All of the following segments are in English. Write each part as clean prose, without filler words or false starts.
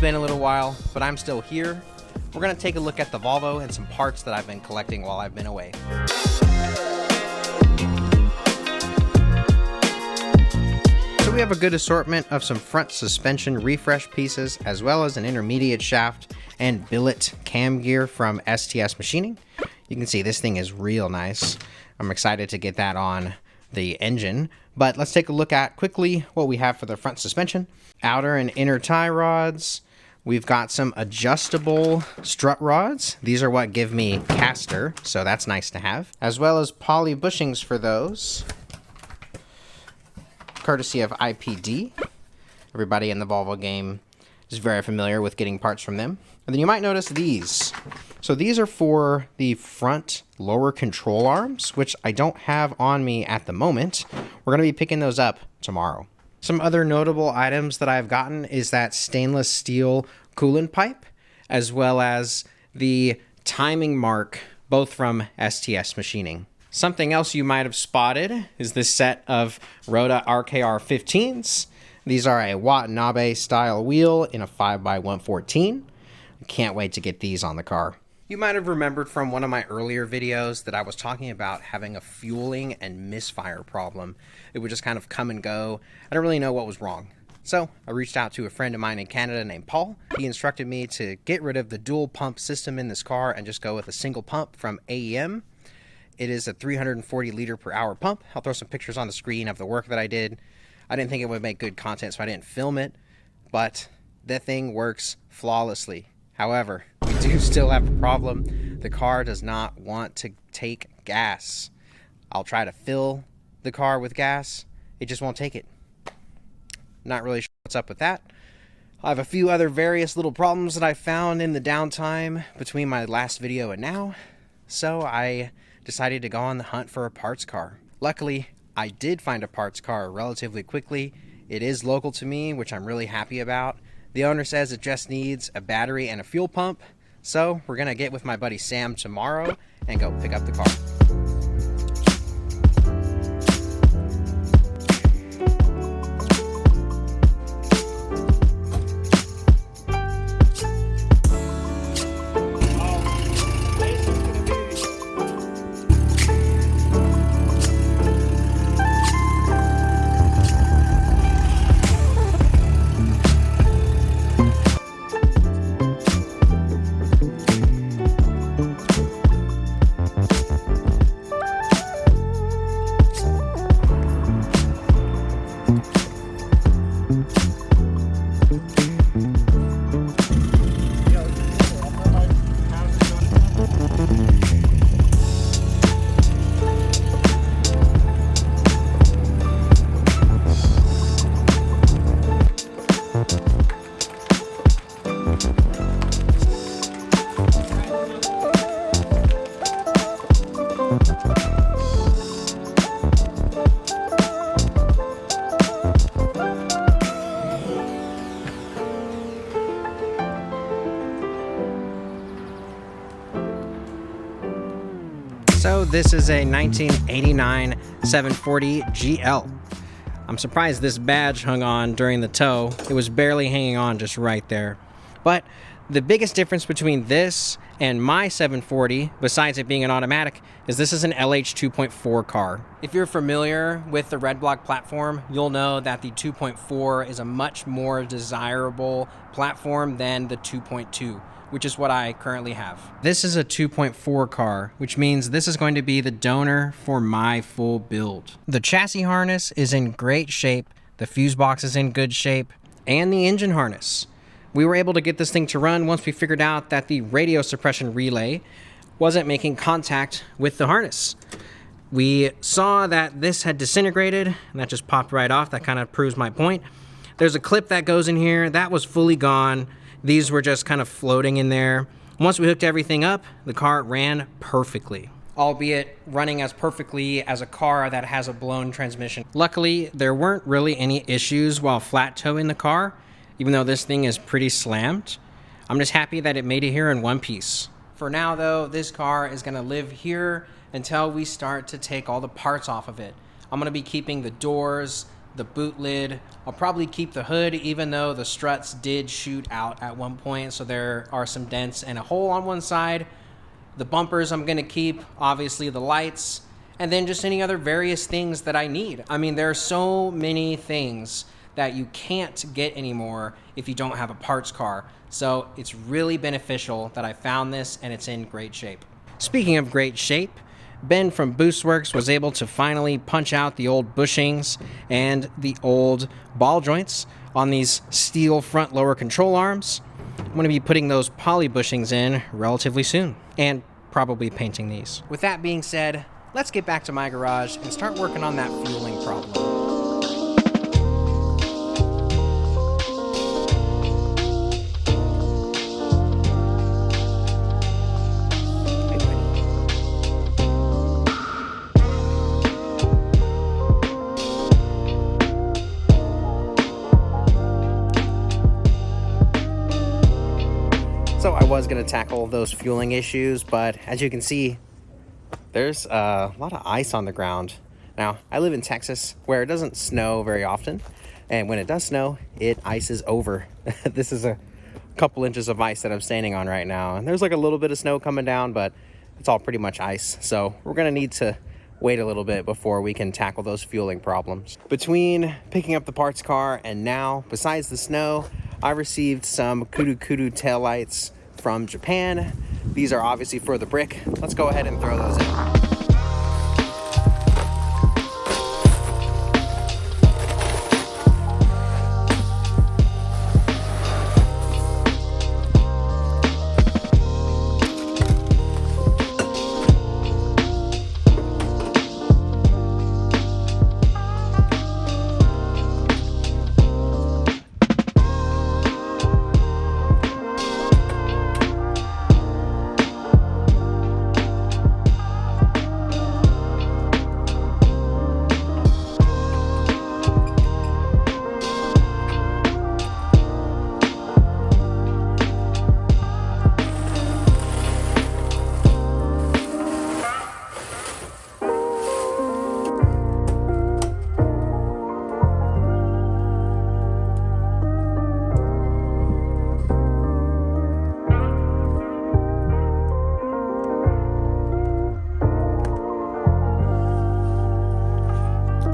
been a little while, but I'm still here. We're gonna take a look at the Volvo and some parts that I've been collecting while I've been away. So we have a good assortment of some front suspension refresh pieces, as well as an intermediate shaft and billet cam gear from STS Machining. You can see this thing is real nice. I'm excited to get that on the engine, but let's take a look at quickly what we have for the front suspension. Outer and inner tie rods. We've got some adjustable strut rods. These are what give me caster, so that's nice to have. As well as poly bushings for those, courtesy of IPD. Everybody in the Volvo game is very familiar with getting parts from them. And then you might notice these. So these are for the front lower control arms, which I don't have on me at the moment. We're gonna be picking those up tomorrow. Some other notable items that I've gotten is that stainless steel coolant pipe, as well as the timing mark, both from STS Machining. Something else you might have spotted is this set of Rota RKR 15s. These are a Watanabe style wheel in a 5x114. I can't wait to get these on the car. You might have remembered from one of my earlier videos that I was talking about having a fueling and misfire problem. It would just kind of come and go. I don't really know what was wrong. So I reached out to a friend of mine in Canada named Paul. He instructed me to get rid of the dual pump system in this car and just go with a single pump from AEM. It is a 340 liter per hour pump. I'll throw some pictures on the screen of the work that I did. I didn't think it would make good content, so I didn't film it, but that thing works flawlessly. However, we do still have a problem. The car does not want to take gas. I'll try to fill the car with gas. It just won't take it. Not really sure what's up with that. I have a few other various little problems that I found in the downtime between my last video and now. So I decided to go on the hunt for a parts car. Luckily, I did find a parts car relatively quickly. It is local to me, which I'm really happy about. The owner says it just needs a battery and a fuel pump. So we're gonna get with my buddy Sam tomorrow and go pick up the car. So this is a 1989 740 GL. I'm surprised this badge hung on during the tow. It was barely hanging on just right there. But the biggest difference between this and my 740, besides it being an automatic, is this is an LH 2.4 car. If you're familiar with the Redblock platform, you'll know that the 2.4 is a much more desirable platform than the 2.2. Which is what I currently have. This is a 2.4 car, which means this is going to be the donor for my full build. The chassis harness is in great shape, the fuse box is in good shape, and the engine harness. We were able to get this thing to run once we figured out that the radio suppression relay wasn't making contact with the harness. We saw that this had disintegrated, and that just popped right off. That kind of proves my point. There's a clip that goes in here, that was fully gone. These were just kind of floating in there. Once we hooked everything up, the car ran perfectly. Albeit running as perfectly as a car that has a blown transmission. Luckily, there weren't really any issues while flat towing the car, even though this thing is pretty slammed. I'm just happy that it made it here in one piece. For now though, this car is gonna live here until we start to take all the parts off of it. I'm gonna be keeping the doors, the boot lid. I'll probably keep the hood, even though the struts did shoot out at one point, so there are some dents and a hole on one side. The bumpers I'm gonna keep, obviously the lights, and then just any other various things that I need. I mean, there are so many things that you can't get anymore if you don't have a parts car. So it's really beneficial that I found this and it's in great shape. Speaking of great shape, Ben from Boostworks was able to finally punch out the old bushings and the old ball joints on these steel front lower control arms. I'm going to be putting those poly bushings in relatively soon and probably painting these. With that being said, let's get back to my garage and start working on that fueling problem. So I was going to tackle those fueling issues, but as you can see, there's a lot of ice on the ground. Now, I live in Texas where it doesn't snow very often, and when it does snow, it ices over. This is a couple inches of ice that I'm standing on right now, and there's like a little bit of snow coming down, but it's all pretty much ice. So we're going to need to wait a little bit before we can tackle those fueling problems. Between picking up the parts car and now, besides the snow, I received some kudu taillights from Japan. These are obviously for the brick. Let's go ahead and throw those in.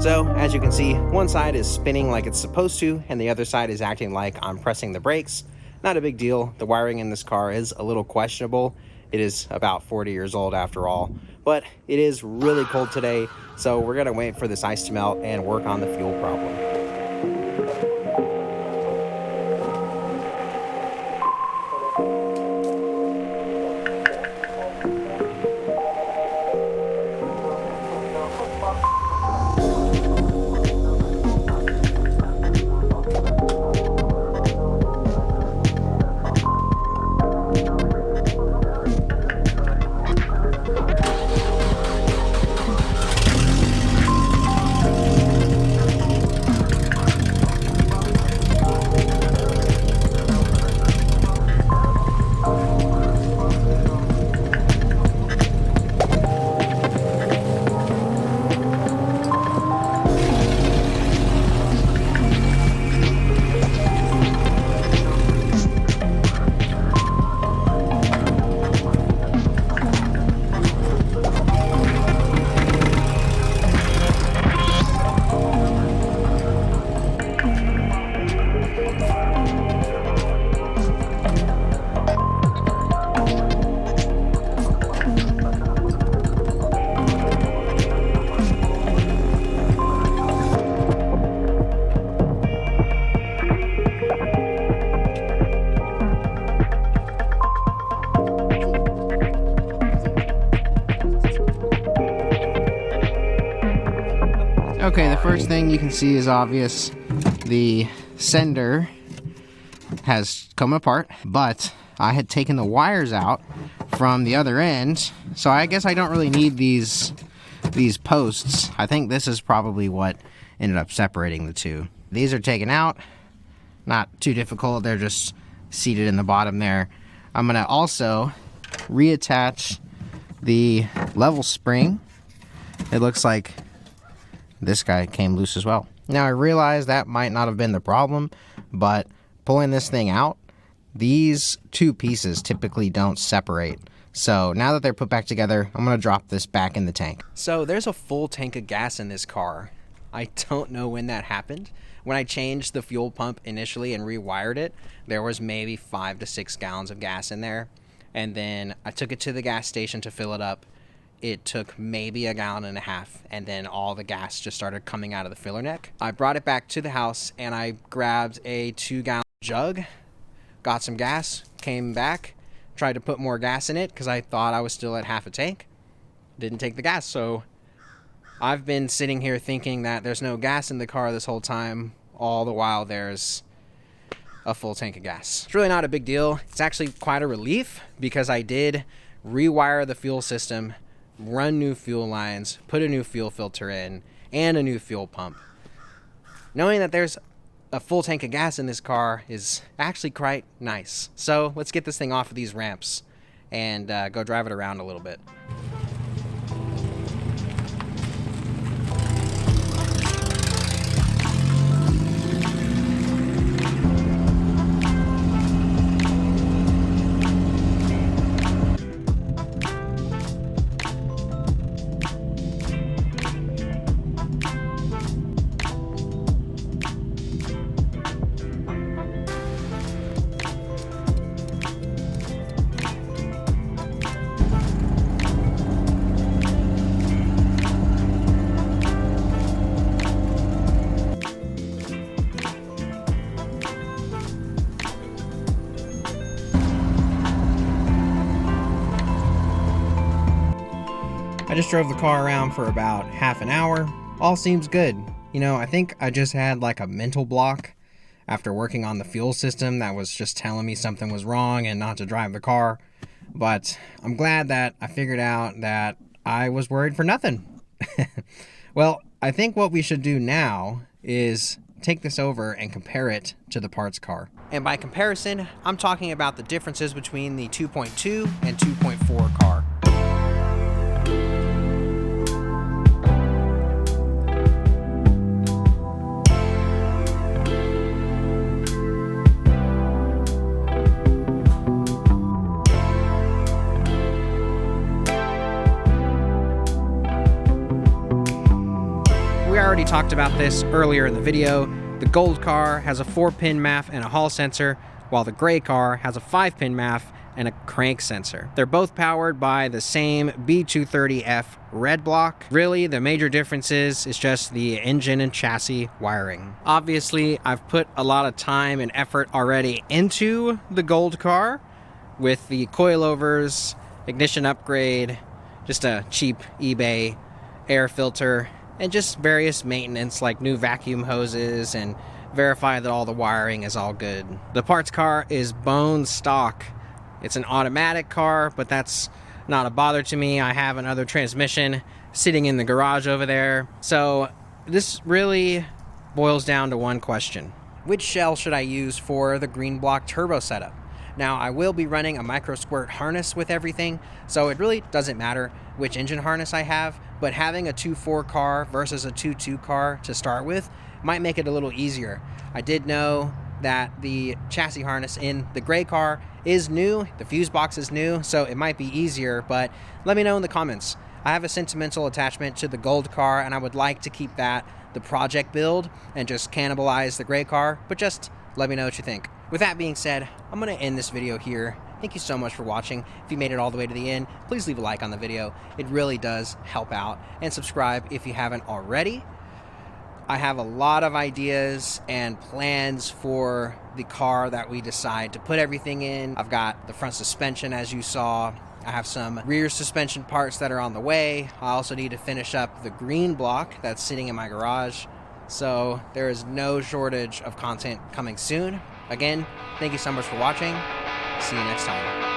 So, as you can see, one side is spinning like it's supposed to, and the other side is acting like I'm pressing the brakes. Not a big deal. The wiring in this car is a little questionable. It is about 40 years old after all. But it is really cold today, so we're gonna wait for this ice to melt and work on the fuel problem. Okay, the first thing you can see is obvious. The sender has come apart, but I had taken the wires out from the other end, so I guess I don't really need these posts. I think this is probably what ended up separating the two. These are taken out, not too difficult, they're just seated in the bottom there. I'm gonna also reattach the level spring. It looks like this guy came loose as well. Now, I realize that might not have been the problem, but pulling this thing out, these two pieces typically don't separate. So now that they're put back together, I'm going to drop this back in the tank. So there's a full tank of gas in this car. I don't know when that happened. When I changed the fuel pump initially and rewired it, there was maybe 5 to 6 gallons of gas in there. And then I took it to the gas station to fill it up. It took maybe 1.5 gallons, and then all the gas just started coming out of the filler neck. I brought it back to the house and I grabbed a 2-gallon jug, got some gas, came back, tried to put more gas in it because I thought I was still at half a tank. Didn't take the gas, so I've been sitting here thinking that there's no gas in the car this whole time, all the while there's a full tank of gas. It's really not a big deal. It's actually quite a relief because I did rewire the fuel system, run new fuel lines, put a new fuel filter in, and a new fuel pump. Knowing that there's a full tank of gas in this car is actually quite nice. So let's get this thing off of these ramps and go drive it around a little bit. I just drove the car around for about half an hour. All seems good. You know, I think I just had like a mental block after working on the fuel system that was just telling me something was wrong and not to drive the car. But I'm glad that I figured out that I was worried for nothing. Well, I think what we should do now is take this over and compare it to the parts car. And by comparison, I'm talking about the differences between the 2.2 and 2.4 car. We already talked about this earlier in the video. The gold car has a 4-pin MAF and a hall sensor, while the gray car has a 5-pin MAF and a crank sensor. They're both powered by the same B230F Redblock. Really, the major differences is just the engine and chassis wiring. Obviously, I've put a lot of time and effort already into the gold car with the coilovers, ignition upgrade, just a cheap eBay air filter, and just various maintenance like new vacuum hoses and verify that all the wiring is all good. The parts car is bone stock. It's an automatic car, but that's not a bother to me. I have another transmission sitting in the garage over there. So this really boils down to one question. Which shell should I use for the green block turbo setup? Now, I will be running a micro squirt harness with everything, so it really doesn't matter which engine harness I have, but having a 2.4 car versus a 2.2 car to start with might make it a little easier. I did know that the chassis harness in the gray car is new, the fuse box is new, so it might be easier, but let me know in the comments. I have a sentimental attachment to the gold car, and I would like to keep that the project build and just cannibalize the gray car, but just let me know what you think. With that being said, I'm going to end this video here. Thank you so much for watching. If you made it all the way to the end, please leave a like on the video. It really does help out. And subscribe if you haven't already. I have a lot of ideas and plans for the car that we decide to put everything in. I've got the front suspension, as you saw. I have some rear suspension parts that are on the way. I also need to finish up the green block that's sitting in my garage. So there is no shortage of content coming soon. Again, thank you so much for watching. See you next time.